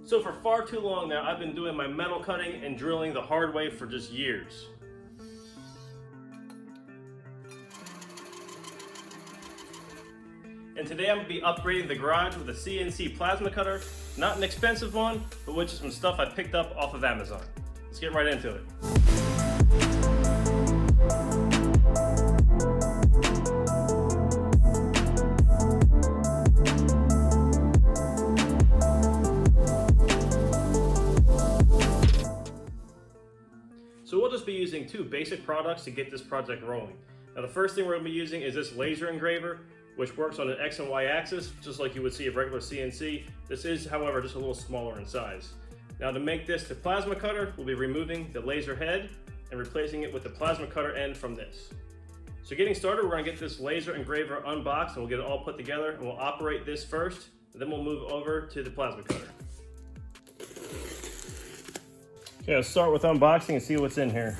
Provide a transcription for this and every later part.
So for far too long now, I've been doing my metal cutting and drilling the hard way for just years. And today I'm going to be upgrading the garage with a CNC Plasma Cutter. Not an expensive one, but with some stuff I picked up off of Amazon. Let's get right into it. So we'll just be using two basic products to get this project rolling. Now the first thing we're going to be using is this laser engraver, which works on an X and Y axis, just like you would see a regular CNC. This is, however, just a little smaller in size. Now to make this the plasma cutter, we'll be removing the laser head and replacing it with the plasma cutter end from this. So getting started, we're going to get this laser engraver unboxed and we'll get it all put together, and we'll operate this first, and then we'll move over to the plasma cutter. Okay, let's start with unboxing and see what's in here.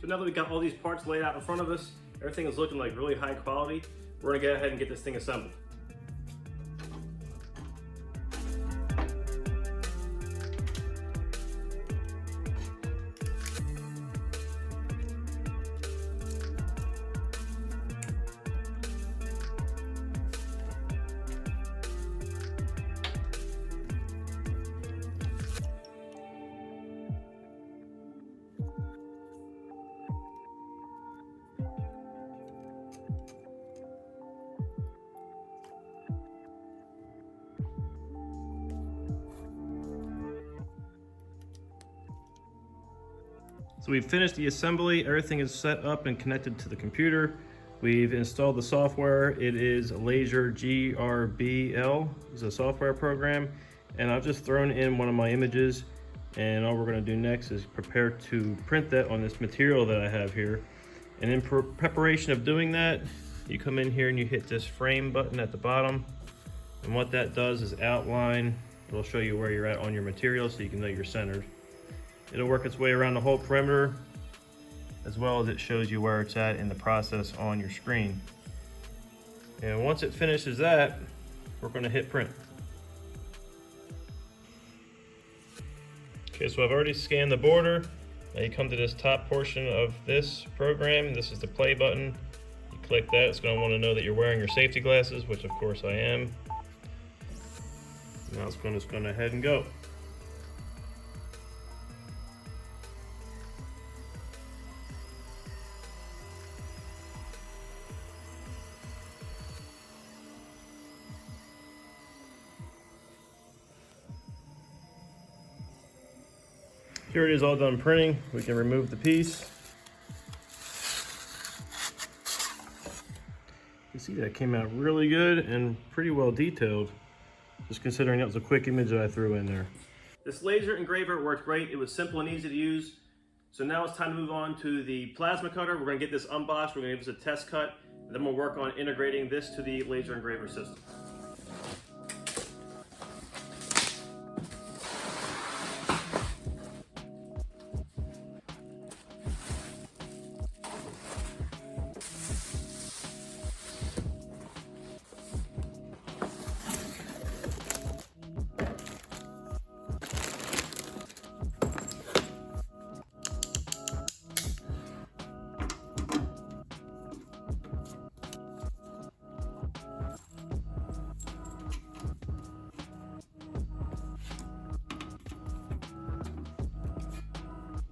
So now that we've got all these parts laid out in front of us, everything is looking like really high quality. We're gonna go ahead and get this thing assembled. So we've finished the assembly, everything is set up and connected to the computer. We've installed the software. It is Laser GRBL, it's a software program. And I've just thrown in one of my images, and all we're gonna do next is prepare to print that on this material that I have here. And in preparation of doing that, you come in here and you hit this frame button at the bottom. And what that does is outline, it'll show you where you're at on your material so you can know you're centered. It'll work its way around the whole perimeter, as well as it shows you where it's at in the process on your screen. And once it finishes that, we're going to hit print. Okay, so I've already scanned the border. Now you come to this top portion of this program. This is the play button. You click that, it's going to want to know that you're wearing your safety glasses, which of course I am. Now it's just going to head and go. Here it is all done printing. We can remove the piece. You can see that came out really good and pretty well detailed, just considering that was a quick image that I threw in there. This laser engraver worked great. It was simple and easy to use. So now it's time to move on to the plasma cutter. We're gonna get this unboxed. We're gonna give this a test cut, and then we'll work on integrating this to the laser engraver system.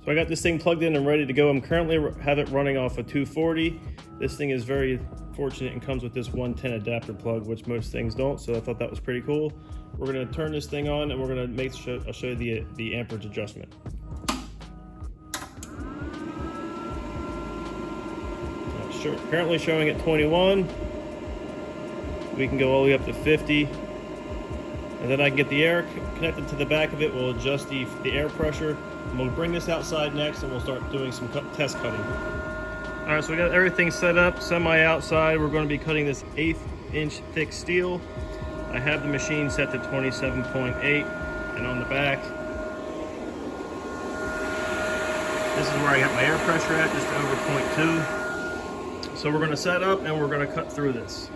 So I got this thing plugged in and ready to go. I'm currently have it running off a 240. This thing is very fortunate and comes with this 110 adapter plug, which most things don't, so I thought that was pretty cool. We're gonna turn this thing on and we're gonna I'll show you the amperage adjustment. Currently showing at 21. We can go all the way up to 50. And then I can get the air connected to the back of it. We'll adjust the air pressure. And we'll bring this outside next and we'll start doing some test cutting. All right, so we got everything set up, semi outside. We're going to be cutting this 1/8 inch thick steel. I have the machine set to 27.8, and on the back, this is where I got my air pressure at, just over 0.2. So we're going to set up and we're going to cut through this.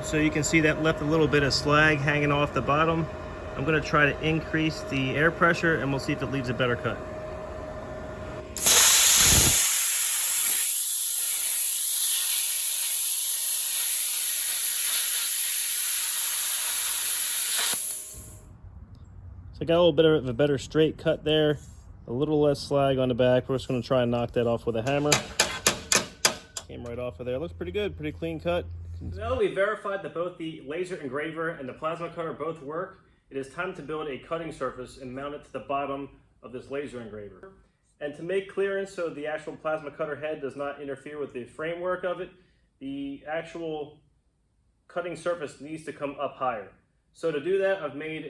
So you can see that left a little bit of slag hanging off the bottom. I'm going to try to increase the air pressure and we'll see if it leaves a better cut. So I got a little bit of a better straight cut there, a little less slag on the back. We're just going to try and knock that off with a hammer. Came right off of there. Looks pretty good, pretty clean cut. So now that we've verified that both the laser engraver and the plasma cutter both work, it is time to build a cutting surface and mount it to the bottom of this laser engraver. And to make clearance so the actual plasma cutter head does not interfere with the framework of it, the actual cutting surface needs to come up higher. So to do that, I've made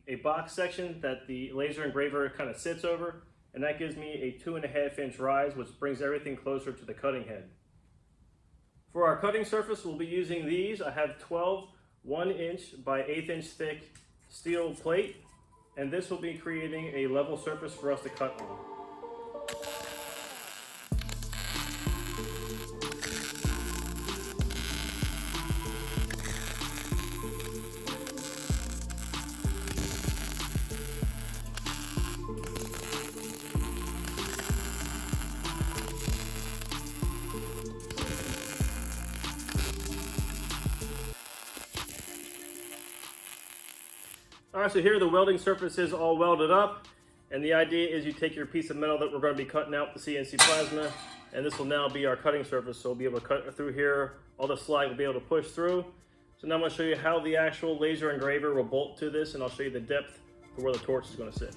a box section that the laser engraver kind of sits over, and that gives me a 2.5 inch rise, which brings everything closer to the cutting head. For our cutting surface, we'll be using these. I have 12 1-inch by 1/8 inch thick steel plate, and this will be creating a level surface for us to cut on. All right, so here the welding surface is all welded up, and the idea is you take your piece of metal that we're going to be cutting out the CNC plasma, and this will now be our cutting surface, so we'll be able to cut through here. All the slag will be able to push through. So now I'm going to show you how the actual laser engraver will bolt to this, and I'll show you the depth for where the torch is going to sit.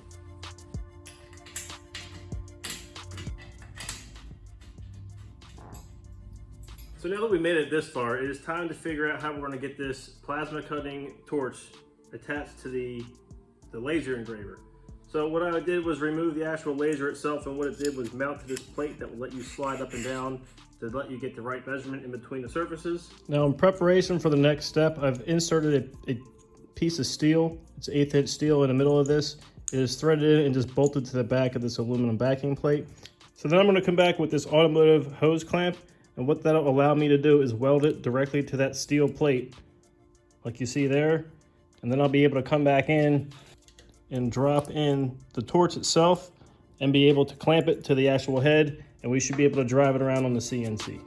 So now that we made it this far, it is time to figure out how we're going to get this plasma cutting torch attached to the laser engraver. So what I did was remove the actual laser itself, and what it did was mount to this plate that will let you slide up and down to let you get the right measurement in between the surfaces. Now in preparation for the next step, I've inserted a piece of steel. It's 1/8 inch steel in the middle of this. It is threaded in and just bolted to the back of this aluminum backing plate. So then I'm going to come back with this automotive hose clamp, and what that'll allow me to do is weld it directly to that steel plate like you see there. And then I'll be able to come back in and drop in the torch itself and be able to clamp it to the actual head, and we should be able to drive it around on the CNC.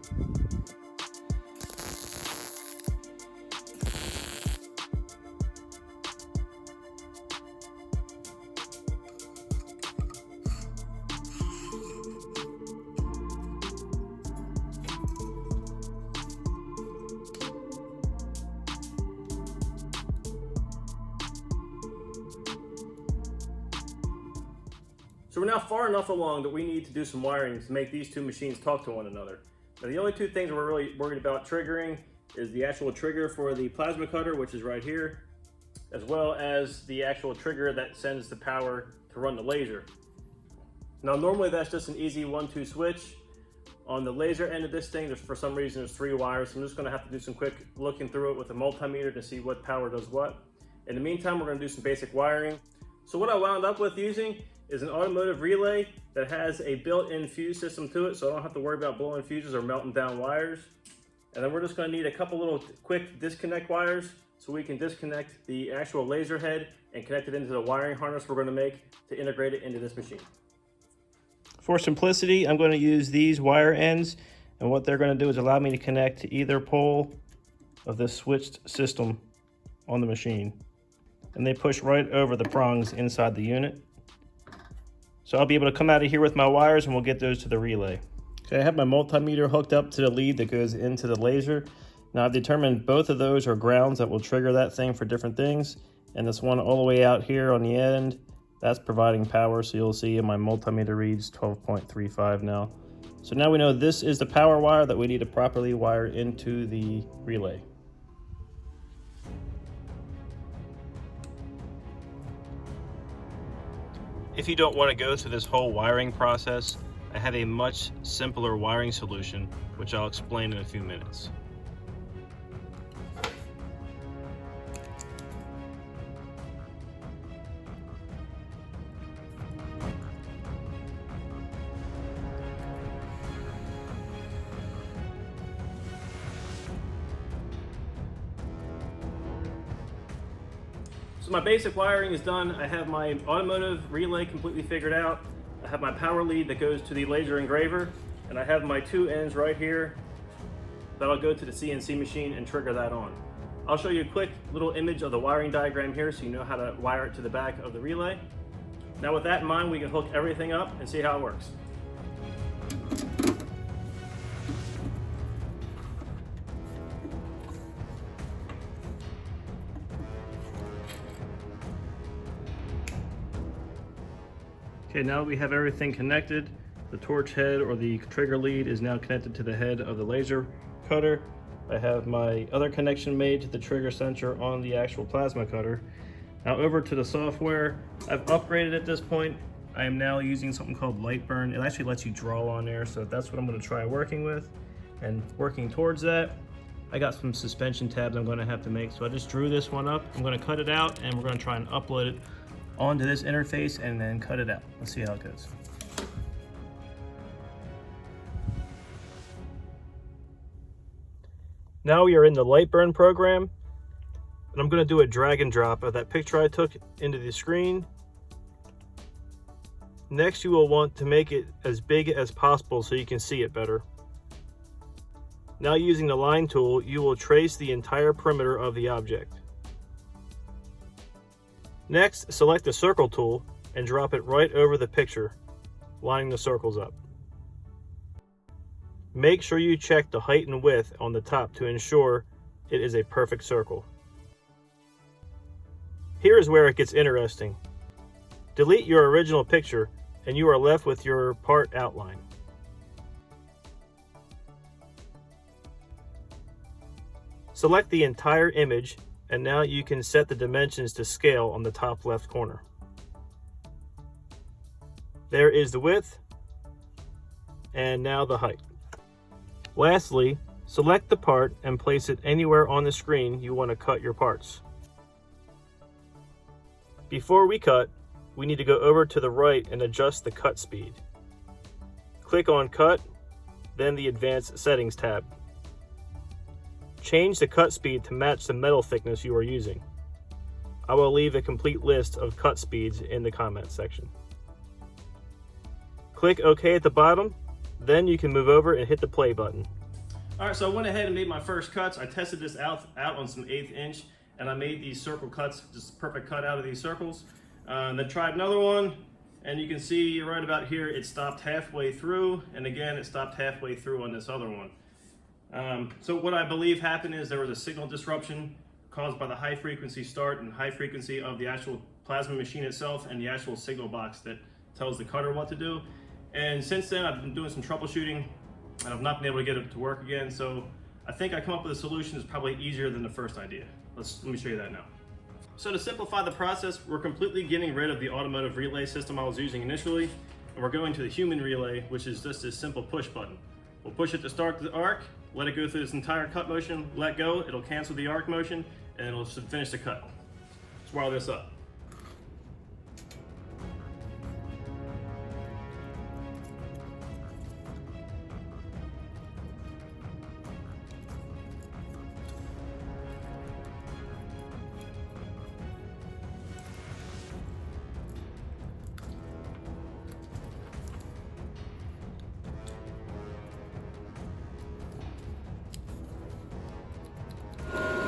So we're now far enough along that we need to do some wiring to make these two machines talk to one another. Now the only two things we're really worried about triggering is the actual trigger for the plasma cutter, which is right here, as well as the actual trigger that sends the power to run the laser. Now normally that's just an easy 1-2 switch. On the laser end of this thing, for some reason there's 3 wires, so I'm just going to have to do some quick looking through it with a multimeter to see what power does what. In the meantime, we're going to do some basic wiring. So what I wound up with using is an automotive relay that has a built-in fuse system to it, so I don't have to worry about blowing fuses or melting down wires. And then we're just going to need a couple little quick disconnect wires so we can disconnect the actual laser head and connect it into the wiring harness we're going to make to integrate it into this machine. For simplicity, I'm going to use these wire ends, and what they're going to do is allow me to connect to either pole of this switched system on the machine. And they push right over the prongs inside the unit. So I'll be able to come out of here with my wires and we'll get those to the relay. Okay, I have my multimeter hooked up to the lead that goes into the laser. Now I've determined both of those are grounds that will trigger that thing for different things. And this one all the way out here on the end, that's providing power. So you'll see in my multimeter reads 12.35 now. So now we know this is the power wire that we need to properly wire into the relay. If you don't want to go through this whole wiring process, I have a much simpler wiring solution, which I'll explain in a few minutes. So my basic wiring is done. I have my automotive relay completely figured out. I have my power lead that goes to the laser engraver, and I have my two ends right here that'll go to the CNC machine and trigger that on. I'll show you a quick little image of the wiring diagram here so you know how to wire it to the back of the relay. Now with that in mind, we can hook everything up and see how it works. Okay, now we have everything connected. The torch head or the trigger lead is now connected to the head of the laser cutter. I have my other connection made to the trigger sensor on the actual plasma cutter. Now over to the software, I've upgraded at this point. I am now using something called Lightburn. It actually lets you draw on there, so that's what I'm going to try working with. And working towards that, I got some suspension tabs I'm going to have to make. So I just drew this one up. I'm going to cut it out and we're going to try and upload it onto this interface and then cut it out. Let's see how it goes. Now we are in the Lightburn program, and I'm going to do a drag and drop of that picture I took into the screen. Next, you will want to make it as big as possible so you can see it better. Now using the line tool, you will trace the entire perimeter of the object. Next, select the circle tool and drop it right over the picture, lining the circles up. Make sure you check the height and width on the top to ensure it is a perfect circle. Here is where it gets interesting. Delete your original picture and you are left with your part outline. Select the entire image, and now you can set the dimensions to scale on the top left corner. There is the width, and now the height. Lastly, select the part and place it anywhere on the screen you want to cut your parts. Before we cut, we need to go over to the right and adjust the cut speed. Click on Cut, then the Advanced Settings tab. Change the cut speed to match the metal thickness you are using. I will leave a complete list of cut speeds in the comments section. Click OK at the bottom, then you can move over and hit the play button. Alright, so I went ahead and made my first cuts. I tested this out on some 1/8 inch, and I made these circle cuts, just perfect cut out of these circles. Then tried another one, and you can see right about here it stopped halfway through, and again it stopped halfway through on this other one. So what I believe happened is there was a signal disruption caused by the high frequency start and high frequency of the actual plasma machine itself and the actual signal box that tells the cutter what to do. And since then I've been doing some troubleshooting and I've not been able to get it to work again. So I think I come up with a solution that's probably easier than the first idea. Let me show you that now. So to simplify the process, we're completely getting rid of the automotive relay system I was using initially, and we're going to the human relay, which is just this simple push button. We'll push it to start the arc, let it go through this entire cut motion, let go, it'll cancel the arc motion, and it'll finish the cut. Let's wire this up.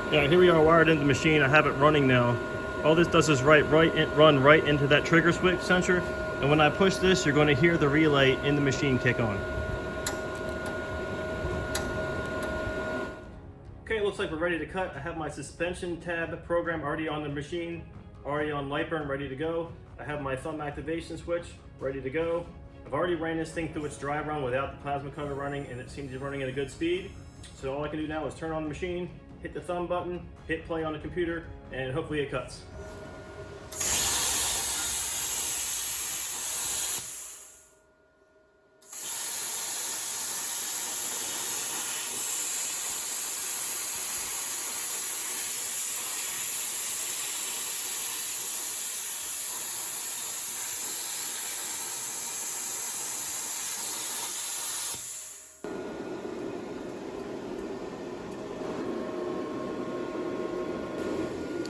Yeah, here we are wired into the machine. I have it running now. All this does is run right into that trigger switch sensor, and when I push this, you're going to hear the relay in the machine kick on. Okay, it looks like we're ready to cut. I have my suspension tab program already on the machine, already on Lightburn, ready to go. I have my thumb activation switch ready to go. I've already ran this thing through its dry run without the plasma cutter running, and it seems to be running at a good speed. So all I can do now is turn on the machine, hit the thumb button, hit play on the computer, and hopefully it cuts.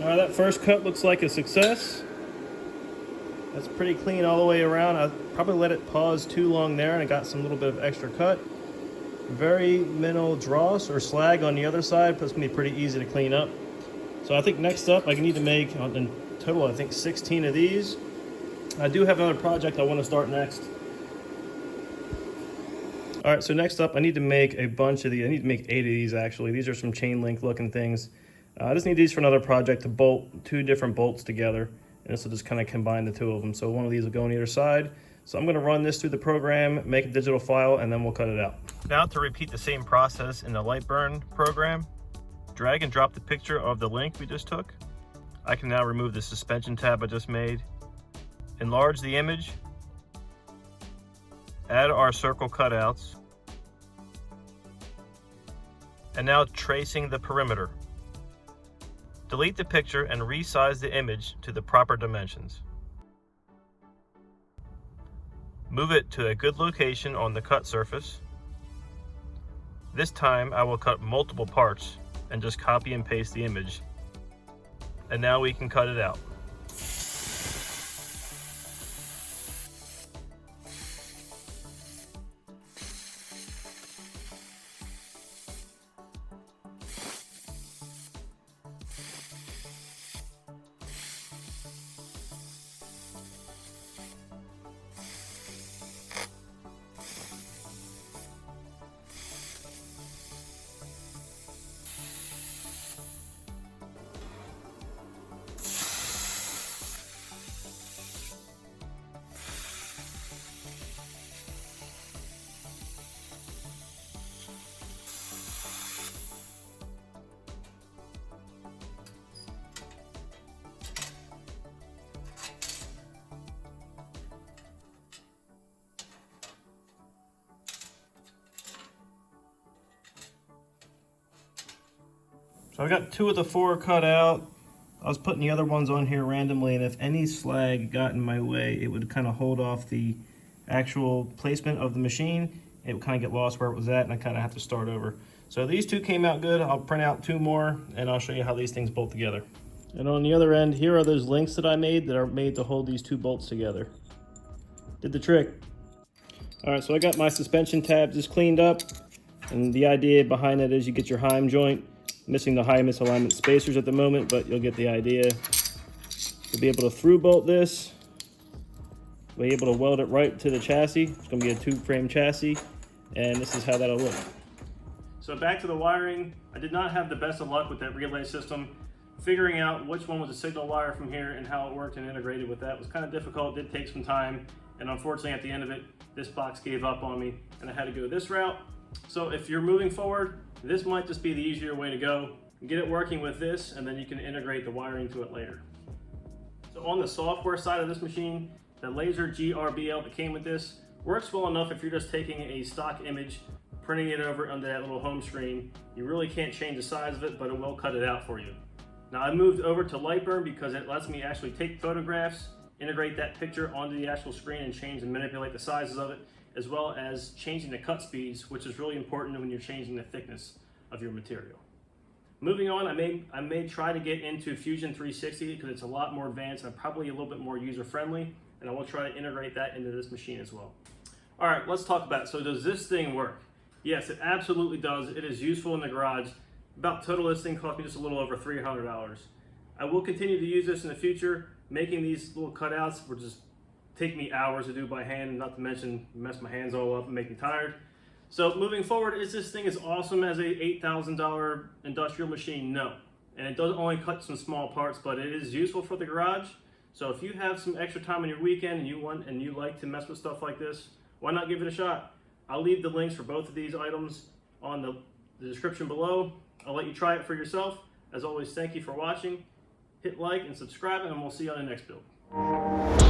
All right, that first cut looks like a success. That's pretty clean all the way around. I probably let it pause too long there and I got some little bit of extra cut. Very minimal dross or slag on the other side, but it's gonna be pretty easy to clean up. So I think next up I need to make, in total I think 16 of these. I do have another project I want to start next. All right, so next up I need to make a bunch of these. I need to make 8 of these actually. These are some chain link looking things. I just need these for another project to bolt 2 different bolts together. And this will just kind of combine the 2 of them. So one of these will go on either side. So I'm going to run this through the program, make a digital file, and then we'll cut it out. Now to repeat the same process in the Lightburn program, drag and drop the picture of the link we just took. I can now remove the suspension tab I just made, enlarge the image, add our circle cutouts, and now tracing the perimeter. Delete the picture and resize the image to the proper dimensions. Move it to a good location on the cut surface. This time I will cut multiple parts and just copy and paste the image. And now we can cut it out. So I got 2 of the 4 cut out. I was putting the other ones on here randomly, and if any slag got in my way, it would kind of hold off the actual placement of the machine. It would kind of get lost where it was at, and I kind of have to start over. So these 2 came out good. I'll print out 2 more, and I'll show you how these things bolt together. And on the other end, here are those links that I made that are made to hold these 2 bolts together. Did the trick. All right, so I got my suspension tabs just cleaned up, and the idea behind it is you get your heim joint. Missing the high misalignment spacers at the moment, but you'll get the idea. You'll be able to through bolt this. We'll be able to weld it right to the chassis. It's going to be a 2-frame chassis, and this is how that'll look. So back to the wiring. I did not have the best of luck with that relay system. Figuring out which one was a signal wire from here and how it worked and integrated with that was kind of difficult. It did take some time, and unfortunately at the end of it, this box gave up on me, and I had to go this route. So if you're moving forward, this might just be the easier way to go. Get it working with this, and then you can integrate the wiring to it later. So on the software side of this machine, the laser GRBL that came with this works well enough if you're just taking a stock image, printing it over onto that little home screen. You really can't change the size of it, but it will cut it out for you. Now I moved over to Lightburn because it lets me actually take photographs, integrate that picture onto the actual screen, and change and manipulate the sizes of it, as well as changing the cut speeds, which is really important when you're changing the thickness of your material. Moving on, I may try to get into Fusion 360 because it's a lot more advanced and probably a little bit more user-friendly, and I will try to integrate that into this machine as well. All right, let's talk about it. So does this thing work? Yes, it absolutely does. It is useful in the garage. About total this thing cost me just a little over $300. I will continue to use this in the future. Making these little cutouts will just take me hours to do by hand, not to mention mess my hands all up and make me tired. So moving forward, is this thing as awesome as a $8,000 industrial machine? No. And it does only cut some small parts, but it is useful for the garage. So if you have some extra time on your weekend and you like to mess with stuff like this, why not give it a shot? I'll leave the links for both of these items on the description below. I'll let you try it for yourself. As always, thank you for watching. Hit like and subscribe, and we'll see you on the next build.